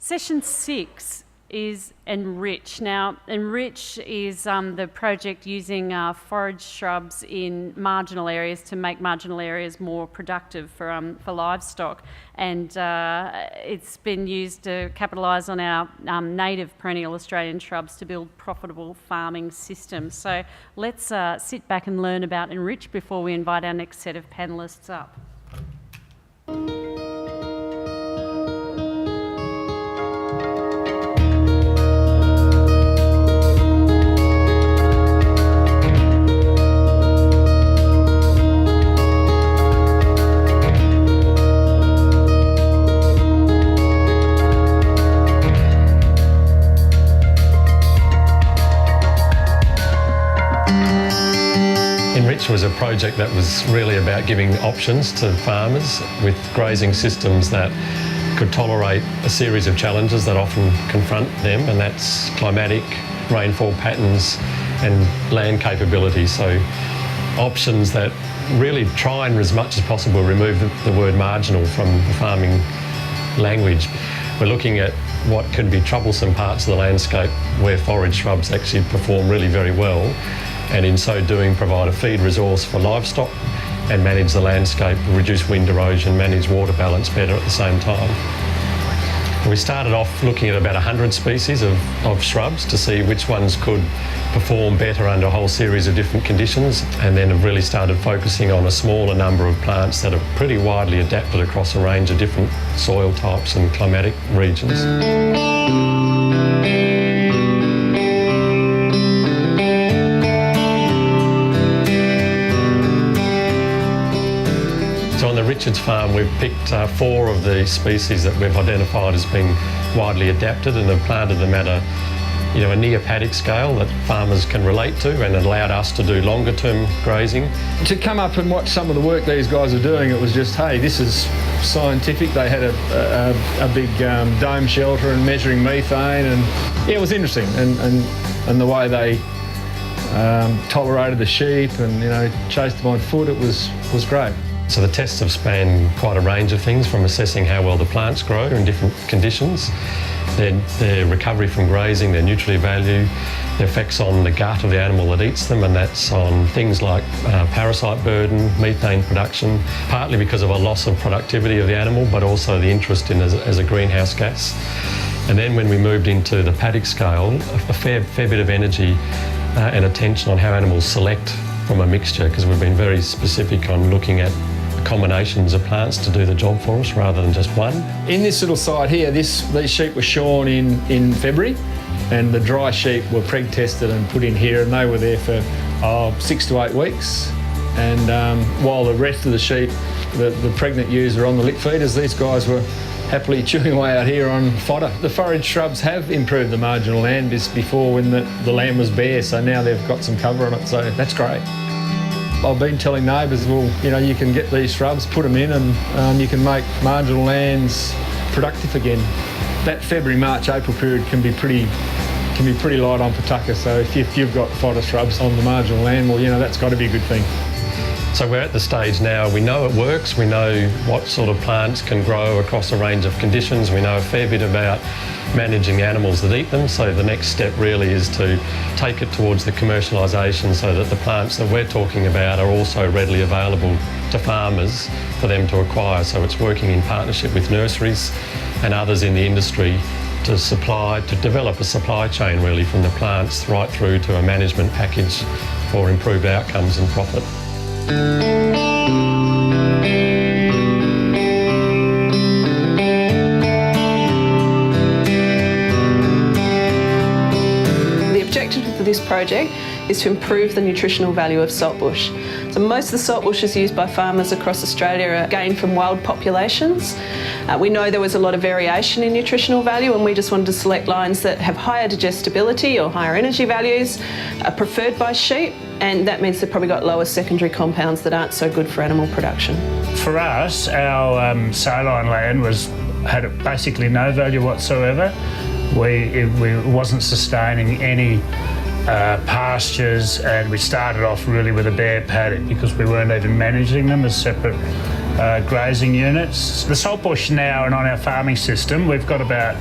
Session 6 is Enrich. Now, Enrich is the project using forage shrubs in marginal areas to make marginal areas more productive for livestock, and it's been used to capitalise on our native perennial Australian shrubs to build profitable farming systems. So let's sit back and learn about Enrich before we invite our next set of panellists up. Enrich was a project that was really about giving options to farmers with grazing systems that could tolerate a series of challenges that often confront them, and that's climatic, rainfall patterns and land capability. So options that really try and as much as possible remove the word marginal from the farming language. We're looking at what can be troublesome parts of the landscape where forage shrubs actually perform really very well, and in so doing provide a feed resource for livestock and manage the landscape, reduce wind erosion, manage water balance better at the same time. We started off looking at about 100 species of shrubs to see which ones could perform better under a whole series of different conditions, and then have really started focusing on a smaller number of plants that are pretty widely adapted across a range of different soil types and climatic regions. So on the Richards farm, we've picked 4 of the species that we've identified as being widely adapted, and have planted them at a near paddock scale that farmers can relate to, and it allowed us to do longer term grazing. To come up and watch some of the work these guys are doing, it was just, hey, this is scientific. They had a big dome shelter and measuring methane, and yeah, it was interesting, and the way they tolerated the sheep and chased them on foot, it was great. So the tests have spanned quite a range of things, from assessing how well the plants grow in different conditions, their recovery from grazing, their nutrient value, the effects on the gut of the animal that eats them, and that's on things like parasite burden, methane production, partly because of a loss of productivity of the animal, but also the interest in as a greenhouse gas. And then when we moved into the paddock scale, a fair bit of energy and attention on how animals select from a mixture, because we've been very specific on looking at combinations of plants to do the job for us rather than just one. In this little site here, these sheep were shorn in February, and the dry sheep were preg tested and put in here, and they were there for 6 to 8 weeks. And while the rest of the sheep, the pregnant ewes, were on the lick feeders, these guys were happily chewing away out here on fodder. The forage shrubs have improved the marginal land before, when the land was bare, so now they've got some cover on it, so that's great. I've been telling neighbours, well, you can get these shrubs, put them in, and you can make marginal lands productive again. That February, March, April period can be pretty light on pataka, so if you've got fodder shrubs on the marginal land, well, that's got to be a good thing. So we're at the stage now, we know it works, we know what sort of plants can grow across a range of conditions, we know a fair bit about managing animals that eat them, so the next step really is to take it towards the commercialisation, so that the plants that we're talking about are also readily available to farmers for them to acquire. So it's working in partnership with nurseries and others in the industry to develop a supply chain really, from the plants right through to a management package for improved outcomes and profit. The objective of this project is to improve the nutritional value of saltbush. So most of the saltbush is used by farmers across Australia are gained from wild populations. We know there was a lot of variation in nutritional value, and we just wanted to select lines that have higher digestibility or higher energy values, are preferred by sheep, and that means they've probably got lower secondary compounds that aren't so good for animal production. For us, our saline land had basically no value whatsoever. It wasn't sustaining any pastures, and we started off really with a bare paddock because we weren't even managing them as separate grazing units. The saltbush now and on our farming system, we've got about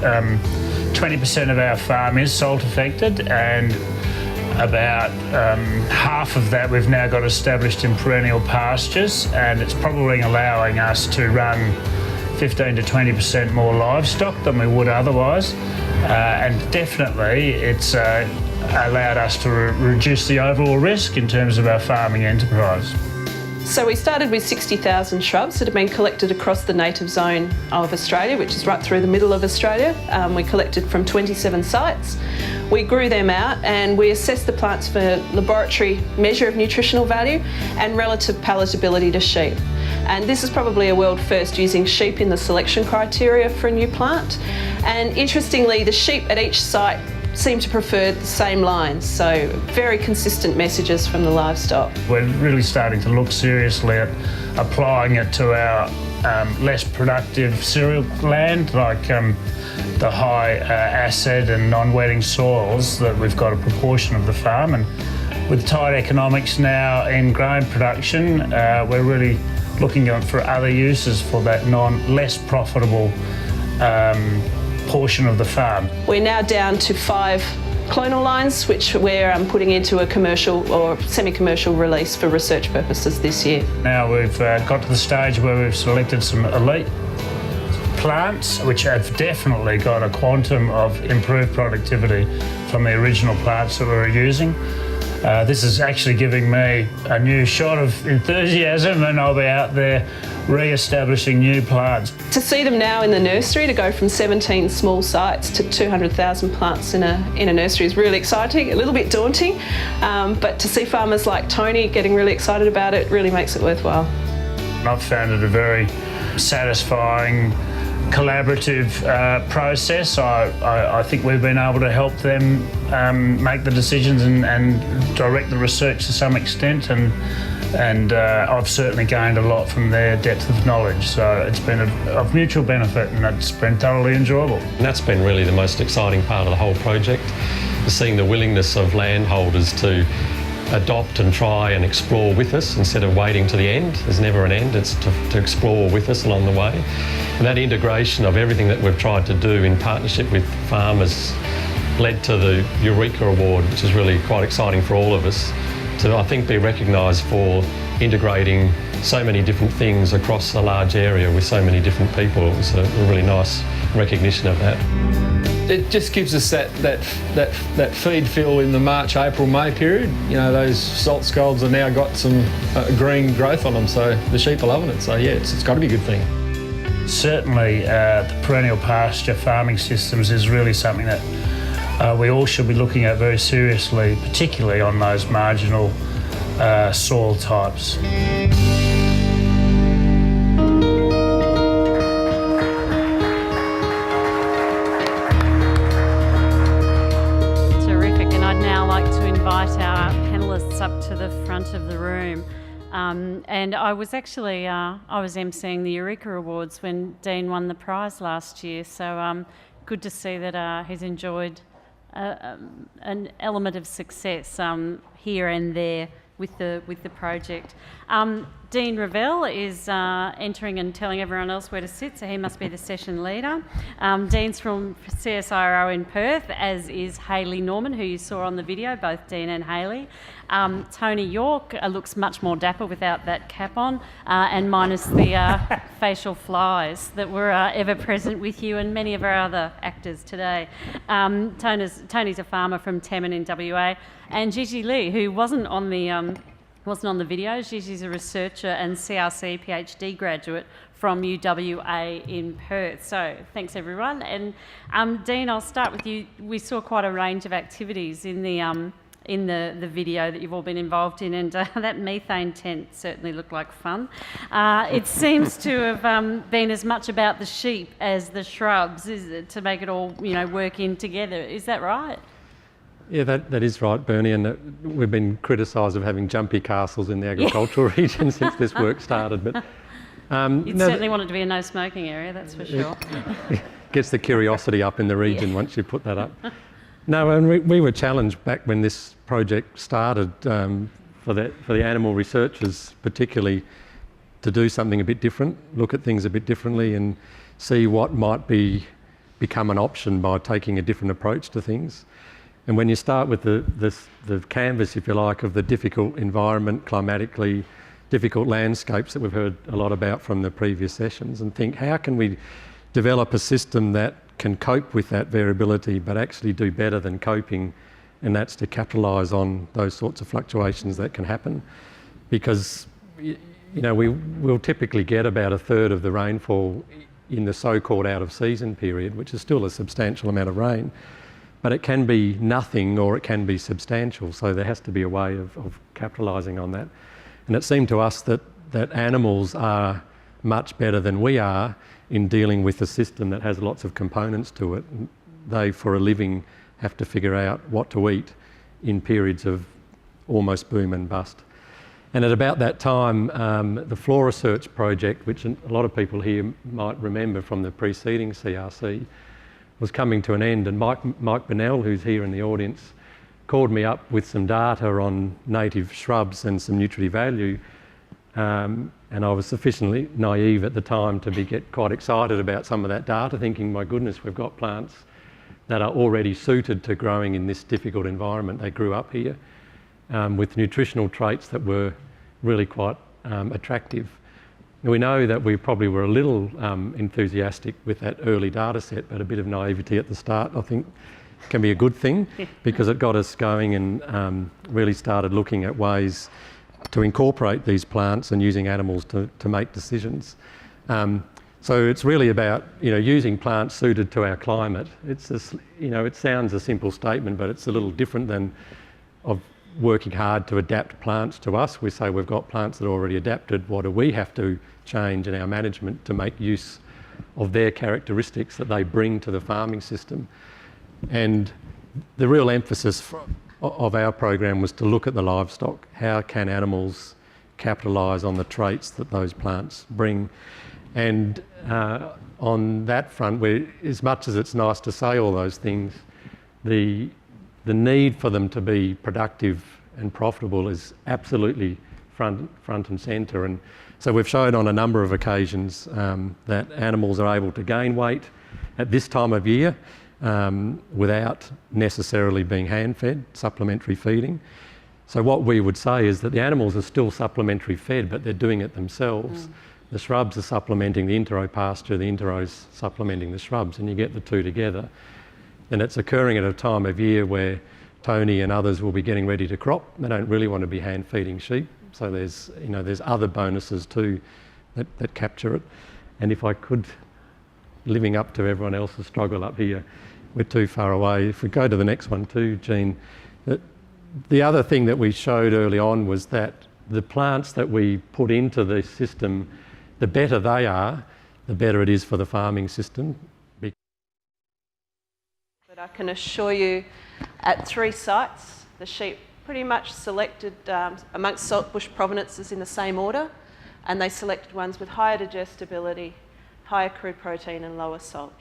20% of our farm is salt affected, and about half of that we've now got established in perennial pastures, and it's probably allowing us to run 15 to 20% more livestock than we would otherwise, and definitely it's allowed us to reduce the overall risk in terms of our farming enterprise. So we started with 60,000 shrubs that have been collected across the native zone of Australia, which is right through the middle of Australia. We collected from 27 sites. We grew them out and we assessed the plants for laboratory measure of nutritional value and relative palatability to sheep. And this is probably a world first, using sheep in the selection criteria for a new plant. And interestingly, the sheep at each site seem to prefer the same lines, so very consistent messages from the livestock. We're really starting to look seriously at applying it to our less productive cereal land, like the high acid and non-wetting soils that we've got a proportion of the farm. And with tight economics now in grain production, we're really looking for other uses for that less profitable portion of the farm. We're now down to 5 clonal lines, which we're putting into a commercial or semi-commercial release for research purposes this year. Now we've got to the stage where we've selected some elite plants which have definitely got a quantum of improved productivity from the original plants that we were using. This is actually giving me a new shot of enthusiasm, and I'll be out there re-establishing new plants. To see them now in the nursery, to go from 17 small sites to 200,000 plants in a nursery is really exciting, a little bit daunting, but to see farmers like Tony getting really excited about it really makes it worthwhile. I've found it a very satisfying, collaborative process. I think we've been able to help them make the decisions and direct the research to some extent, and I've certainly gained a lot from their depth of knowledge. So it's been of mutual benefit, and it's been thoroughly enjoyable. And that's been really the most exciting part of the whole project, seeing the willingness of landholders to adopt and try and explore with us instead of waiting to the end. There's never an end, it's to explore with us along the way. And that integration of everything that we've tried to do in partnership with farmers led to the Eureka Award, which is really quite exciting for all of us to, I think, be recognised for integrating so many different things across a large area with so many different people. It was a really nice recognition of that. It just gives us that feed fill in the March, April, May period. You know, those salt scolds have now got some green growth on them, so the sheep are loving it. So yeah, it's got to be a good thing. Certainly the perennial pasture farming systems is really something that we all should be looking at very seriously, particularly on those marginal soil types. Terrific, and I'd now like to invite our panellists up to the front of the room. And I was actually, I was emceeing the Eureka Awards when Dean won the prize last year, so good to see that he's enjoyed an element of success here and there with the project. Dean Revell is entering and telling everyone else where to sit, so he must be the session leader. Dean's from CSIRO in Perth, as is Hayley Norman, who you saw on the video, both Dean and Hayley. Tony York looks much more dapper without that cap on, and minus the facial flies that were ever present with you and many of our other actors today. Tony's a farmer from Temmin in WA, and Gigi Lee, who wasn't on the video. Gigi's a researcher and CRC PhD graduate from UWA in Perth. So thanks everyone. And Dean, I'll start with you. We saw quite a range of activities in the video that you've all been involved in, and that methane tent certainly looked like fun. It seems to have been as much about the sheep as the shrubs, to make it all work in together. Is that right? Yeah, that is right, Bernie, and we've been criticised of having jumpy castles in the agricultural region since this work started. But you'd certainly want it to be a no smoking area, that's for sure. Gets the curiosity up in the region once you put that up. No, and we were challenged back when this project started for the animal researchers, particularly to do something a bit different, look at things a bit differently and see what might become an option by taking a different approach to things. And when you start with the canvas, if you like, of the difficult environment, climatically difficult landscapes that we've heard a lot about from the previous sessions, and think, how can we develop a system that can cope with that variability but actually do better than coping, and that's to capitalise on those sorts of fluctuations that can happen. Because we'll typically get about a third of the rainfall in the so-called out-of-season period, which is still a substantial amount of rain, but it can be nothing or it can be substantial, so there has to be a way of capitalising on that. And it seemed to us that animals are much better than we are in dealing with a system that has lots of components to it. They, for a living, have to figure out what to eat in periods of almost boom and bust. And at about that time, the Flora Search project, which a lot of people here might remember from the preceding CRC, was coming to an end. And Mike Bennell, who's here in the audience, called me up with some data on native shrubs and some nutritive value. And I was sufficiently naive at the time to get quite excited about some of that data, thinking, my goodness, we've got plants that are already suited to growing in this difficult environment. They grew up here with nutritional traits that were really quite attractive. We know that we probably were a little enthusiastic with that early data set, but a bit of naivety at the start, I think, can be a good thing, because it got us going and really started looking at ways to incorporate these plants and using animals to make decisions. So it's really about using plants suited to our climate. It's it sounds a simple statement, but it's a little different than of working hard to adapt plants to us. We say we've got plants that are already adapted. What do we have to change in our management to make use of their characteristics that they bring to the farming system? And the real emphasis of our program was to look at the livestock. How can animals capitalise on the traits that those plants bring? And on that front, as much as it's nice to say all those things, the need for them to be productive and profitable is absolutely front and centre. And so we've shown on a number of occasions that animals are able to gain weight at this time of year without necessarily being hand-fed, supplementary feeding. So what we would say is that the animals are still supplementary fed, but they're doing it themselves. The shrubs are supplementing the intero pasture, the intero's supplementing the shrubs, and you get the two together. And it's occurring at a time of year where Tony and others will be getting ready to crop. They don't really want to be hand-feeding sheep, so there's other bonuses too that capture it. And if I could, living up to everyone else's struggle up here, we're too far away. If we go to the next one too, Jean, the other thing that we showed early on was that the plants that we put into the system, the better they are, the better it is for the farming system. But I can assure you, at 3 sites, the sheep pretty much selected amongst saltbush provenances in the same order, and they selected ones with higher digestibility, higher crude protein and lower salt.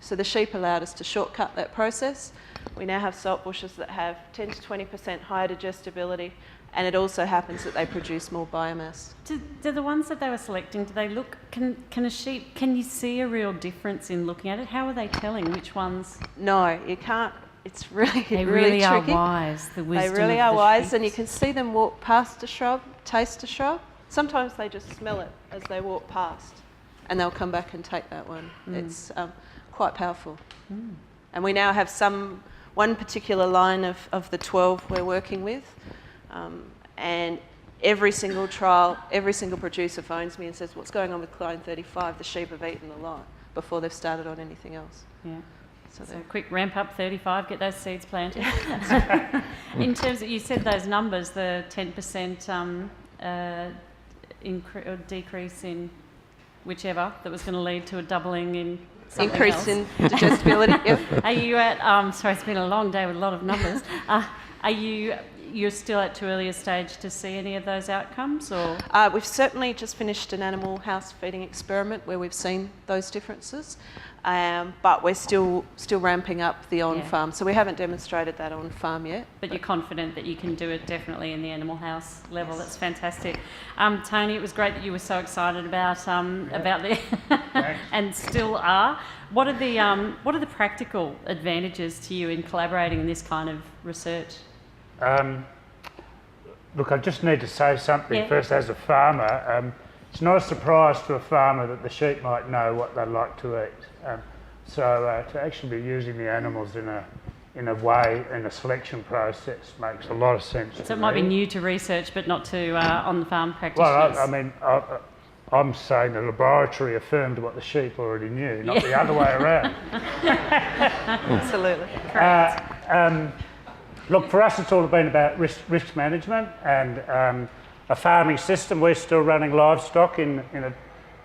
So the sheep allowed us to shortcut that process. We now have salt bushes that have 10 to 20% higher digestibility, and it also happens that they produce more biomass. Do the ones that they were selecting, do they look, can you see a real difference in looking at it? How are they telling which ones? No, you can't. It's really, they really are tricky. wise, the wisdom They really of are the wise, sheep. and you can see them walk past a shrub, taste a shrub. Sometimes they just smell it as they walk past, and they'll come back and take that one. It's quite powerful. And we now have one particular line of the 12 we're working with, and every single trial, every single producer phones me and says, what's going on with clone 35? The sheep have eaten the lot before they've started on anything else. Yeah. So So quick ramp up 35, get those seeds planted. In terms of, you said those numbers, the 10% decrease in whichever, that was going to lead to a doubling in something increase else. in digestibility. Yep. Are you at, sorry, it's been a long day with a lot of numbers. Are you you're still at too early a stage to see any of those outcomes, or? We've certainly just finished an animal house feeding experiment where we've seen those differences, but we're still ramping up the on-farm, so we haven't demonstrated that on-farm yet. But you're confident that you can do it definitely in the animal house level. That's fantastic. Tony, it was great that you were so excited about the and still are. What are the practical advantages to you in collaborating in this kind of research? Look, I just need to say something first as a farmer. It's not a surprise to a farmer that the sheep might know what they like to eat. So to actually be using the animals in a way, in a selection process, makes a lot of sense to me. So it might be new to research, but not to on-the-farm practitioners. Well, I'm saying the laboratory affirmed what the sheep already knew, not the other way around. Absolutely. Correct. Look, for us it's all been about risk management and a farming system. We're still running livestock in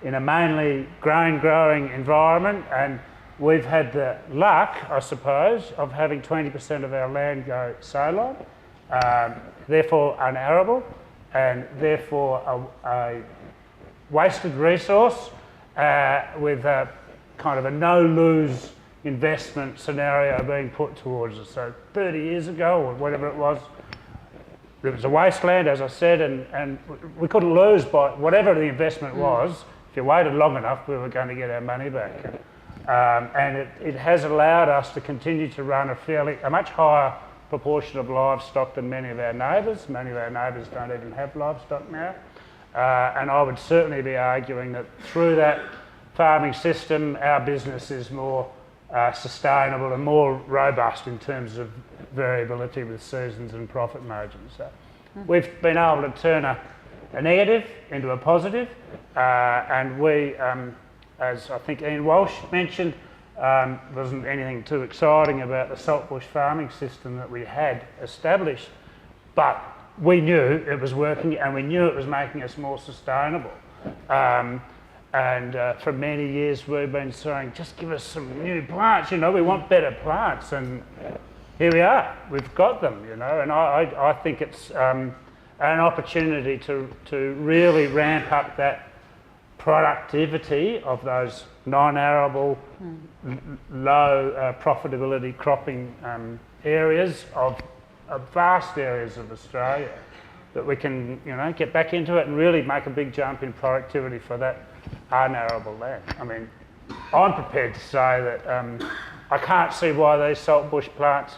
a mainly grain-growing environment, and we've had the luck, I suppose, of having 20% of our land go solar, therefore unarable, and therefore a wasted resource with a kind of a no-lose investment scenario being put towards us. So 30 years ago, or whatever it was a wasteland, as I said, and we couldn't lose by whatever the investment was. If you waited long enough, we were going to get our money back. And it has allowed us to continue to run a much higher proportion of livestock than many of our neighbours. Many of our neighbours don't even have livestock now. And I would certainly be arguing that through that farming system, our business is more sustainable and more robust in terms of variability with seasons and profit margins. So we've been able to turn a negative into a positive, and we, as I think Ian Walsh mentioned, wasn't anything too exciting about the saltbush farming system that we had established, but we knew it was working and we knew it was making us more sustainable. And for many years we've been saying, just give us some new plants, we want better plants, and here we are, we've got them, and I think it's an opportunity to really ramp up that productivity of those non-arable, low profitability cropping areas of vast areas of Australia, that we can get back into it and really make a big jump in productivity for that unarable land. I mean, I'm prepared to say that I can't see why these saltbush plants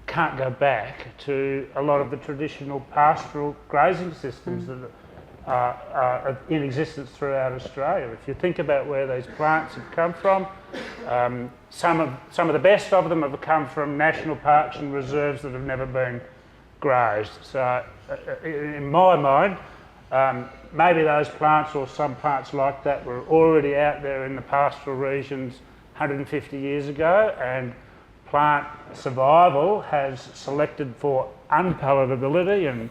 can't go back to a lot of the traditional pastoral grazing systems that are in existence throughout Australia. If you think about where these plants have come from, some of the best of them have come from national parks and reserves that have never been grazed. So in my mind, maybe those plants or some plants like that were already out there in the pastoral regions 150 years ago, and plant survival has selected for unpalatability and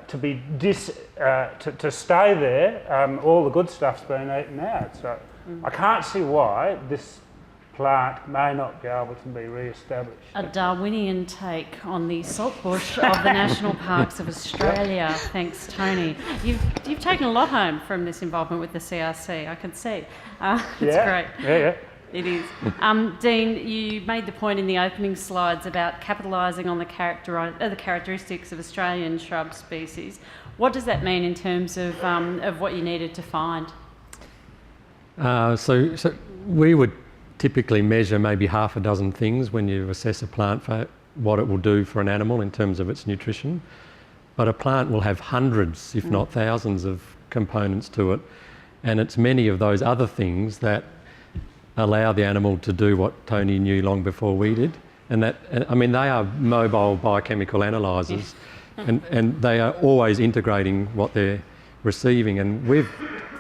to stay there. All the good stuff's been eaten out. So I can't see why this plant may not be able to be re-established. A Darwinian take on the saltbush of the National Parks of Australia. Thanks, Tony. You've taken a lot home from this involvement with the CRC, I can see. It's great. Yeah. It is. Dean, you made the point in the opening slides about capitalising on the characteristics of Australian shrub species. What does that mean in terms of what you needed to find? So we would typically measure maybe half a dozen things when you assess a plant for what it will do for an animal in terms of its nutrition. But a plant will have hundreds, if not thousands, of components to it. And it's many of those other things that allow the animal to do what Tony knew long before we did. And they are mobile biochemical analysers, and they are always integrating what they're receiving. And we've,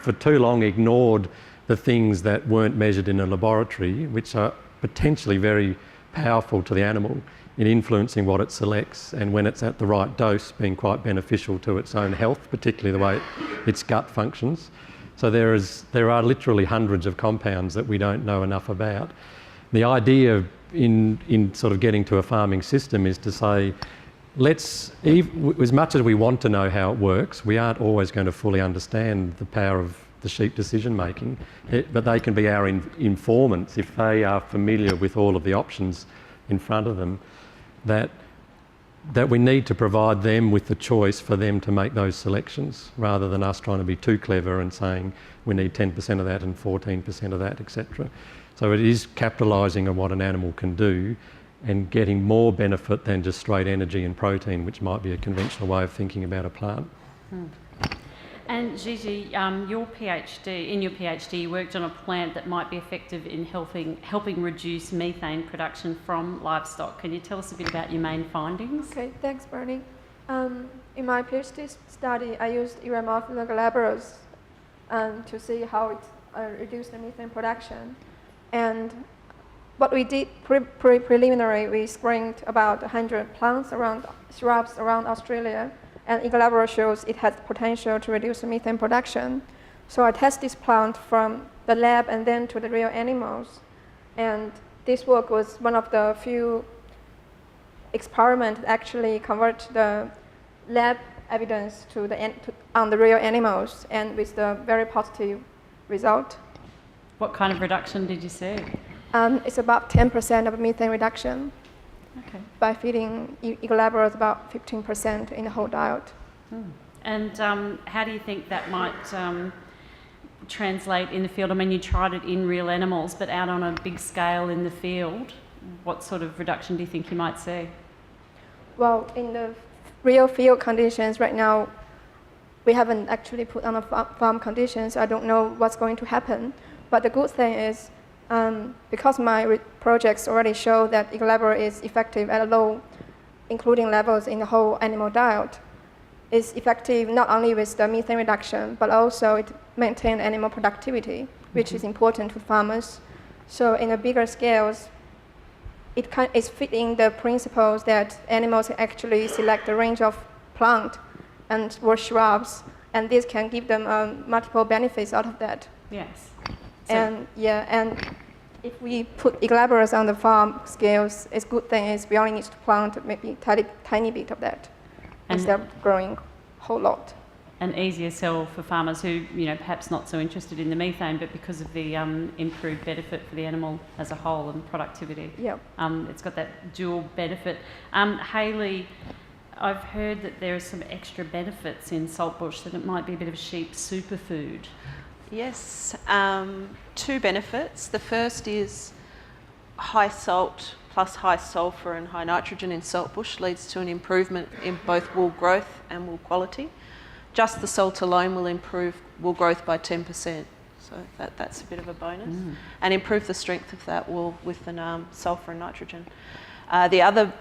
for too long, ignored the things that weren't measured in a laboratory, which are potentially very powerful to the animal in influencing what it selects, and when it's at the right dose, being quite beneficial to its own health, particularly the way its gut functions. So there are literally hundreds of compounds that we don't know enough about. The idea in sort of getting to a farming system is to say, as much as we want to know how it works, we aren't always going to fully understand the power of the sheep decision making, but they can be our informants if they are familiar with all of the options in front of them, that we need to provide them with the choice for them to make those selections, rather than us trying to be too clever and saying we need 10% of that and 14% of that, etc. So it is capitalising on what an animal can do and getting more benefit than just straight energy and protein, which might be a conventional way of thinking about a plant. And Gigi, in your PhD, you worked on a plant that might be effective in helping reduce methane production from livestock. Can you tell us a bit about your main findings? Okay, thanks, Bernie. In my PhD study, I used Uramorphina glabrous to see how it reduced the methane production. And what we did preliminary, we screened about 100 plants shrubs around Australia, and Glabro shows it has potential to reduce methane production. So I test this plant from the lab and then to the real animals. And this work was one of the few experiments that actually convert the lab evidence on the real animals, and with the very positive result. What kind of reduction did you see? It's about 10% of methane reduction. Okay. By feeding Glabro, about 15% in the whole diet. And how do you think that might translate in the field? I mean, you tried it in real animals, but out on a big scale in the field, what sort of reduction do you think you might see? Well, in the real field conditions right now, we haven't actually put on a farm conditions. I don't know what's going to happen. But the good thing is, because my projects already show that Glabro is effective at low including levels in the whole animal diet, it's effective not only with the methane reduction, but also it maintains animal productivity, which is important to farmers. So in a bigger scales, it's fitting the principles that animals actually select a range of plant and or shrubs, and this can give them multiple benefits out of that. Yes. And if we put Glabros on the farm scales, it's good thing is we only need to plant maybe tiny bit of that instead of growing a whole lot. An easier sell for farmers who, perhaps not so interested in the methane, but because of the improved benefit for the animal as a whole and productivity. Yep. It's got that dual benefit. Hayley, I've heard that there are some extra benefits in saltbush, that it might be a bit of a sheep superfood. Yes, two benefits. The first is high salt plus high sulphur and high nitrogen in saltbush leads to an improvement in both wool growth and wool quality. Just the salt alone will improve wool growth by 10%, so that's a bit of a bonus, and improve the strength of that wool with the sulphur and nitrogen. The other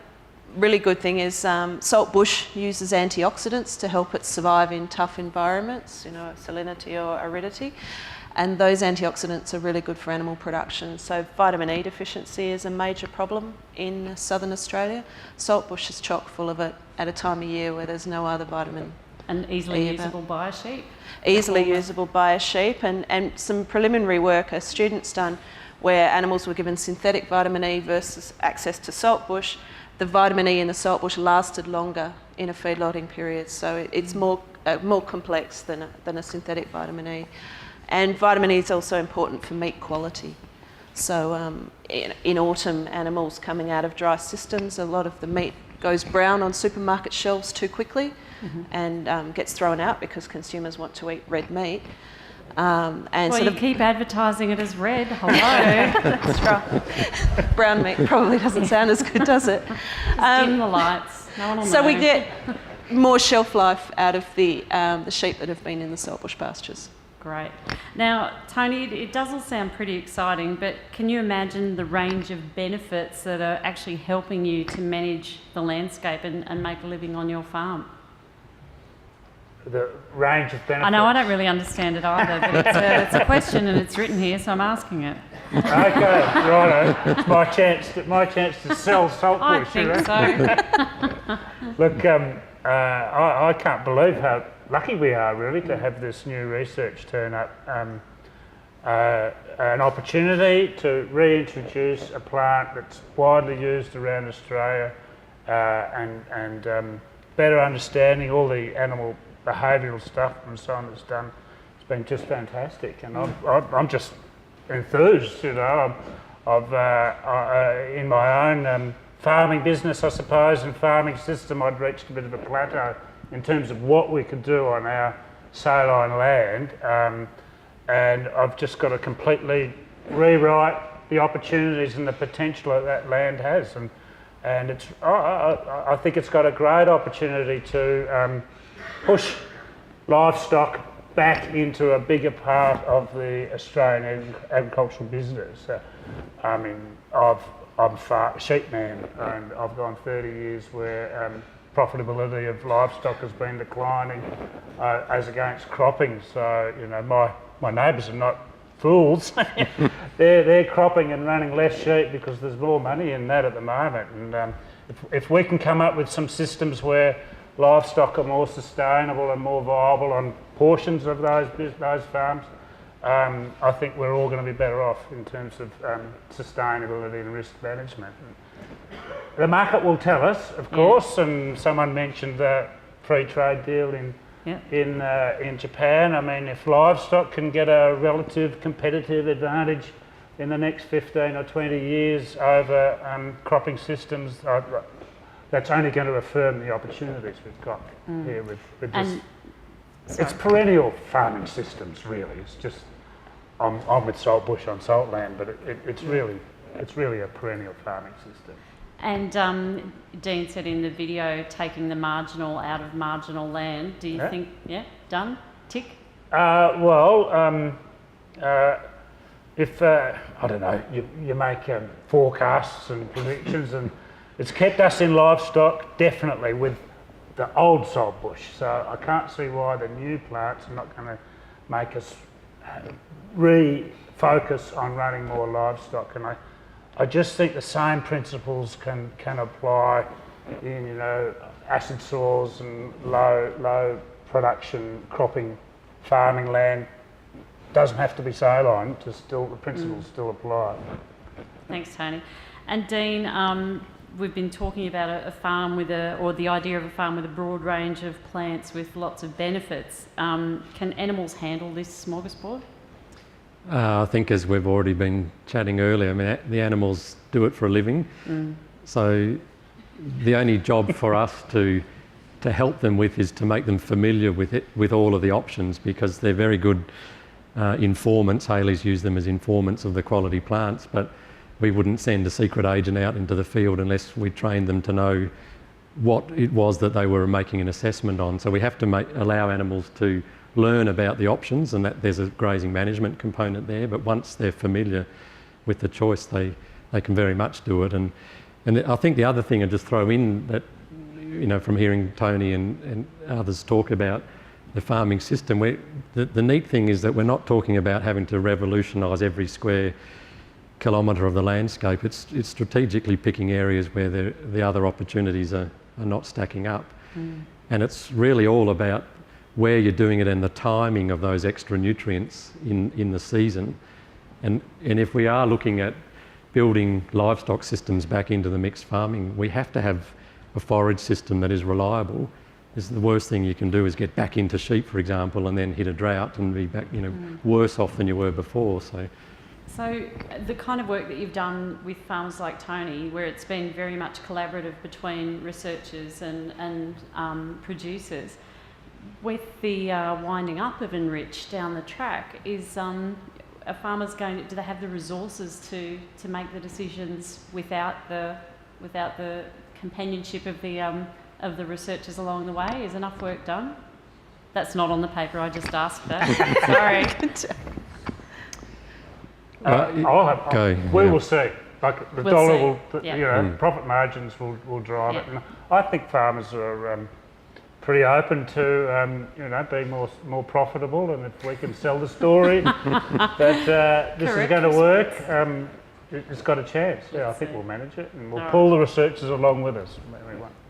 really good thing is saltbush uses antioxidants to help it survive in tough environments, salinity or aridity, and those antioxidants are really good for animal production. So vitamin E deficiency is a major problem in southern Australia. Saltbush is chock full of it at a time of year where there's no other vitamin. And easily usable by a sheep? Easily usable by a sheep, and some preliminary work a student's done where animals were given synthetic vitamin E versus access to saltbush. The vitamin E in the saltbush lasted longer in a feedlotting period, so it's more complex than a synthetic vitamin E. And vitamin E is also important for meat quality. So in autumn, animals coming out of dry systems, a lot of the meat goes brown on supermarket shelves too quickly and gets thrown out because consumers want to eat red meat. And you keep advertising it as red. Hello. That's right. Brown meat probably doesn't sound as good, does it? Dim the lights. No one will so know. we get more shelf life out of the sheep that have been in the saltbush pastures. Great. Now, Tony, it does all sound pretty exciting, but can you imagine the range of benefits that are actually helping you to manage the landscape and make a living on your farm? The range of benefits. I know I don't really understand it either, but it's a question and it's written here, so I'm asking it. Okay, righto. It's my chance to sell saltbush. I think so. Look, I can't believe how lucky we are really to have this new research turn up. an opportunity to reintroduce a plant that's widely used around Australia and better understanding all the animal behavioural stuff and so on that's done. It's been just fantastic, and I'm just enthused. You know, I've in my own farming business, I suppose, and farming system, I'd reached a bit of a plateau in terms of what we could do on our saline land, and I've just got to completely rewrite the opportunities and the potential that land has, and it's I think it's got a great opportunity to push livestock back into a bigger part of the Australian agricultural business. I mean, I'm a sheep man, and I've gone 30 years where profitability of livestock has been declining as against cropping. So, you know, my neighbours are not fools. they're cropping and running less sheep because there's more money in that at the moment. And if we can come up with some systems where livestock are more sustainable and more viable on portions of those farms, I think we're all going to be better off in terms of sustainability and risk management. The market will tell us, of course, and someone mentioned the free trade deal in Japan. I mean, if livestock can get a relative competitive advantage in the next 15 or 20 years over cropping systems, that's only going to affirm the opportunities we've got here with this. It's perennial farming systems, really. It's just I'm with salt bush on salt land, but it's really a perennial farming system. And Dean said in the video, taking the marginal out of marginal land. Do you think, done? Tick? If, I don't know, you make forecasts and predictions, and it's kept us in livestock, definitely, with the old salt bush. So I can't see why the new plants are not going to make us refocus on running more livestock. And I just think the same principles can apply in, you know, acid soils and low production cropping farming land. Doesn't have to be saline, just the principles still apply. Thanks, Tony. And Dean, we've been talking about a farm with or the idea of a farm with a broad range of plants with lots of benefits. Can animals handle this smorgasbord? I think, as we've already been chatting earlier, I mean, the animals do it for a living. So the only job for us to help them with is to make them familiar with it, with all of the options, because they're very good informants. Haley's used them as informants of the quality plants, but we wouldn't send a secret agent out into the field unless we trained them to know what it was that they were making an assessment on. So we have to allow animals to learn about the options, and that there's a grazing management component there, but once they're familiar with the choice, they can very much do it. And I think the other thing I'd just throw in, that, you know, from hearing Tony and others talk about the farming system, the neat thing is that we're not talking about having to revolutionise every square kilometre of the landscape. It's strategically picking areas where the other opportunities are not stacking up. And it's really all about where you're doing it and the timing of those extra nutrients in the season. And if we are looking at building livestock systems back into the mixed farming, we have to have a forage system that is reliable. Because the worst thing you can do is get back into sheep, for example, and then hit a drought and be back, you know, worse off than you were before. So the kind of work that you've done with farmers like Tony, where it's been very much collaborative between researchers and producers, with the winding up of Enrich down the track, is are farmers do they have the resources to make the decisions without the companionship of the researchers along the way? Is enough work done? That's not on the paper, I just asked that. Sorry. We will see. Like the dollar will, you know, profit margins will drive it. And I think farmers are pretty open to, you know, being more profitable, and if we can sell the story that this is going to work, it's got a chance. Yeah, I think we'll manage it, and we'll pull the researchers along with us.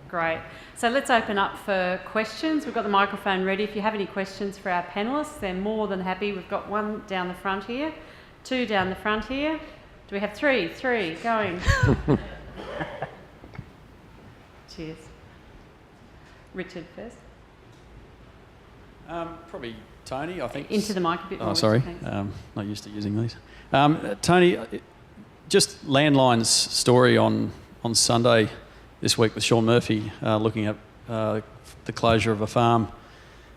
Great. So let's open up for questions. We've got the microphone ready. If you have any questions for our panellists, they're more than happy. We've got one down the front here, two down the front here. Do we have three? Three, going. Cheers. Richard first. Probably Tony, I think. Into the mic a bit more. Oh, sorry. Richard, Not used to using these. Tony, just Landline's story on Sunday this week with Sean Murphy looking at the closure of a farm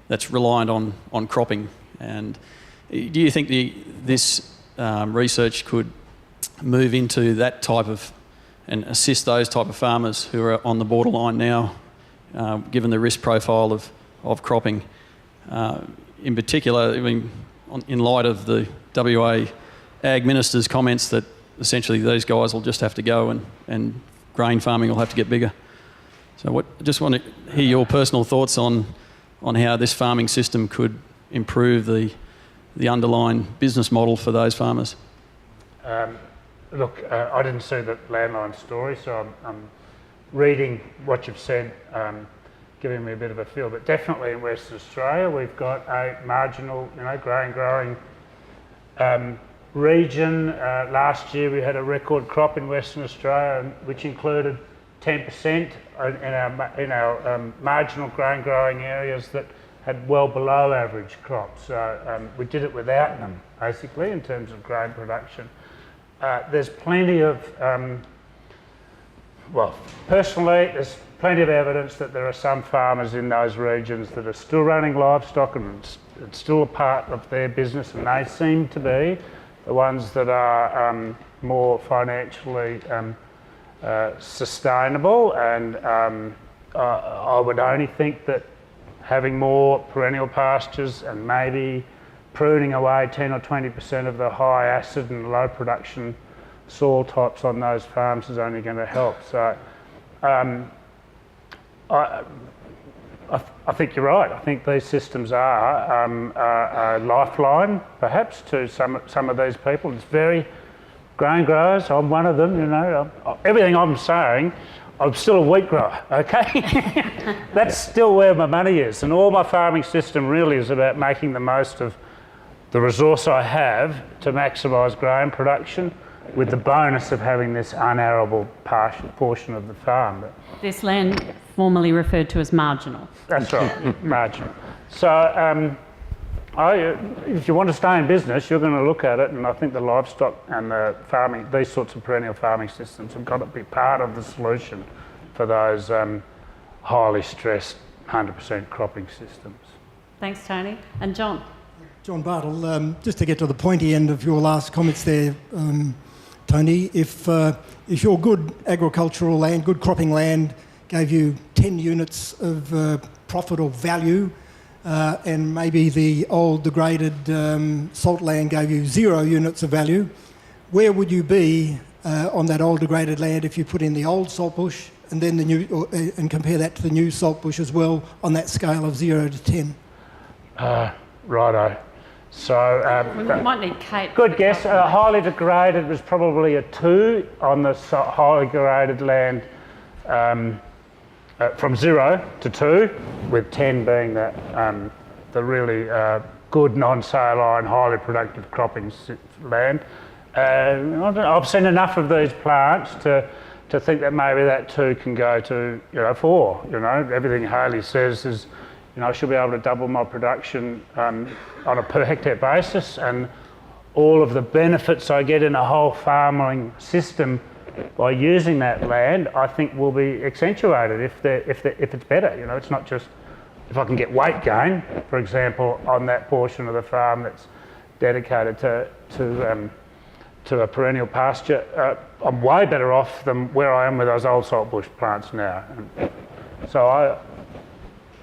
that's reliant on cropping. And do you think this research could move into that type of, and assist those type of farmers who are on the borderline now, given the risk profile of cropping? In particular, I mean, in light of the WA Ag Minister's comments that essentially these guys will just have to go and grain farming will have to get bigger. So I just want to hear your personal thoughts on how this farming system could improve the underlying business model for those farmers. Look, I didn't see the Landline story, so I'm reading what you've said, giving me a bit of a feel. But definitely in Western Australia, we've got a marginal, grain growing region. Last year we had a record crop in Western Australia, which included 10% in our marginal grain growing areas that had well below average crops. So we did it without them, basically, in terms of grain production. There's plenty of, personally, there's plenty of evidence that there are some farmers in those regions that are still running livestock and it's still a part of their business, and they seem to be the ones that are more financially sustainable. And I would only think that having more perennial pastures and maybe pruning away 10 or 20% of the high acid and low production soil types on those farms is only going to help. So I think you're right. I think these systems are a lifeline, perhaps, to some of these people. It's very grain growers. I'm one of them. Everything I'm saying, I'm still a wheat grower. Okay, that's still where my money is, and all my farming system really is about making the most of the resource I have to maximise grain production, with the bonus of having this unarable portion of the farm. This land formerly referred to as marginal. That's right, marginal. So if you want to stay in business, you're going to look at it, and I think the livestock and the farming, these sorts of perennial farming systems have got to be part of the solution for those highly stressed 100% cropping systems. Thanks, Tony. And John? John Bartle, just to get to the pointy end of your last comments there, Tony, if your good agricultural land, good cropping land gave you 10 units of profit or value, and maybe the old degraded salt land gave you 0 units of value, where would you be on that old degraded land if you put in the old saltbush and then the new, and compare that to the new saltbush as well on that scale of 0 to 10? Righto. So We might need Kate. Good guess. Highly degraded was probably a 2 on the highly degraded land, from 0 to 2, with 10 being the really good non-saline, highly productive cropping land. I've seen enough of these plants to think that maybe that 2 can go to 4. Everything Hayley says is, I should be able to double my production on a per hectare basis, and all of the benefits I get in a whole farming system by using that land, I think will be accentuated if it's better. It's not just if I can get weight gain, for example, on that portion of the farm that's dedicated to a perennial pasture. I'm way better off than where I am with those old saltbush plants now. So I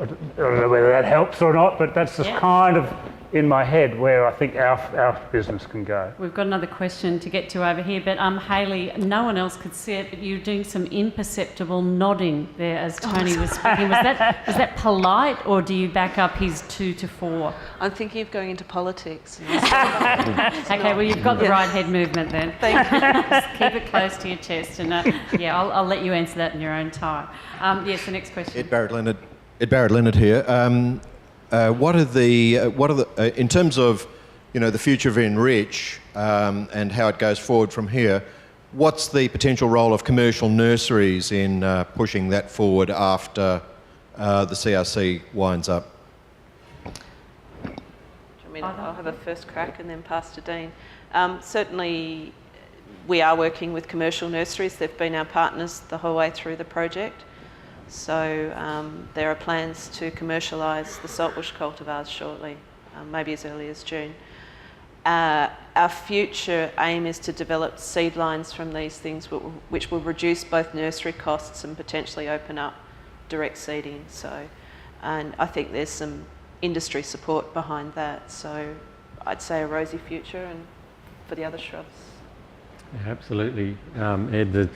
don't know whether that helps or not, but that's the kind of in my head where I think our business can go. We've got another question to get to over here, but Hayley, no one else could see it, but you're doing some imperceptible nodding there as Tony was speaking. Was that polite, or do you back up his 2 to 4? I'm thinking of going into politics. Okay, well, you've got the right head movement then. Thank you. Just keep it close to your chest, and I'll let you answer that in your own time. Yes, the next question. Ed Barrett Leonard here. What are the in terms of, you know, the future of Enrich and how it goes forward from here? What's the potential role of commercial nurseries in pushing that forward after the CRC winds up? I'll have a first crack and then pass to Dean. Certainly, we are working with commercial nurseries. They've been our partners the whole way through the project. So there are plans to commercialise the saltbush cultivars shortly, maybe as early as June. Our future aim is to develop seed lines from these things which will reduce both nursery costs and potentially open up direct seeding. And I think there's some industry support behind that. So I'd say a rosy future and for the other shrubs. Yeah, absolutely, Ed.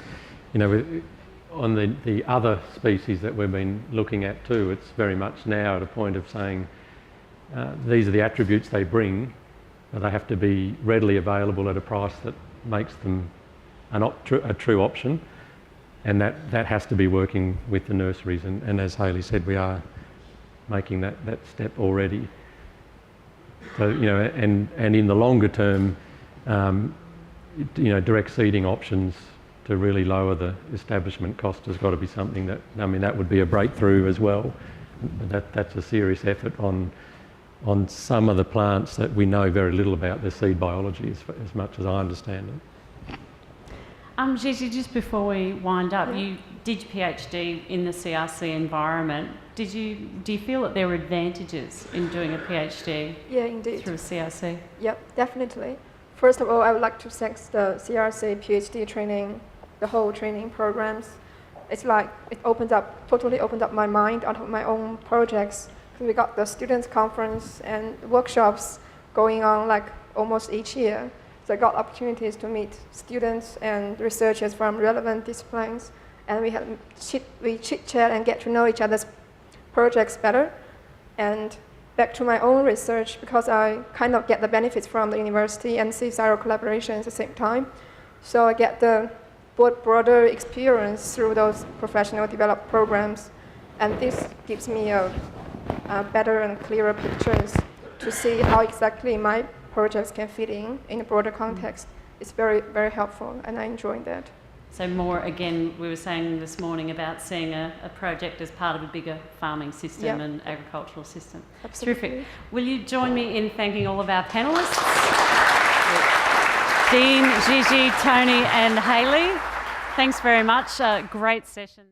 On the other species that we've been looking at too, it's very much now at a point of saying these are the attributes they bring, but they have to be readily available at a price that makes them a true option, and that has to be working with the nurseries. And as Hayley said, we are making that step already. So, and in the longer term, direct seeding options to really lower the establishment cost has got to be something that would be a breakthrough as well. That's a serious effort on some of the plants that we know very little about their seed biology, as much as I understand it. Gigi, just before we wind up, you did your PhD in the CRC environment. Do you feel that there were advantages in doing a PhD through CRC? Yep, definitely. First of all, I would like to thank the CRC PhD training, the whole training programs. It's like it totally opened up my mind out of my own projects. We got the students' conference and workshops going on like almost each year. So I got opportunities to meet students and researchers from relevant disciplines, and we chit-chat and get to know each other's projects better. And back to my own research, because I kind of get the benefits from the university and CSIRO collaboration at the same time. So I get the broader experience through those professional developed programs, and this gives me a better and clearer pictures to see how exactly my projects can fit in a broader context. It's very, very helpful, and I enjoy that. So more, again, we were saying this morning about seeing a project as part of a bigger farming system and agricultural system. Absolutely. Terrific. Will you join me in thanking all of our panellists? Dean, Gigi, Tony and Hayley, thanks very much. Great session.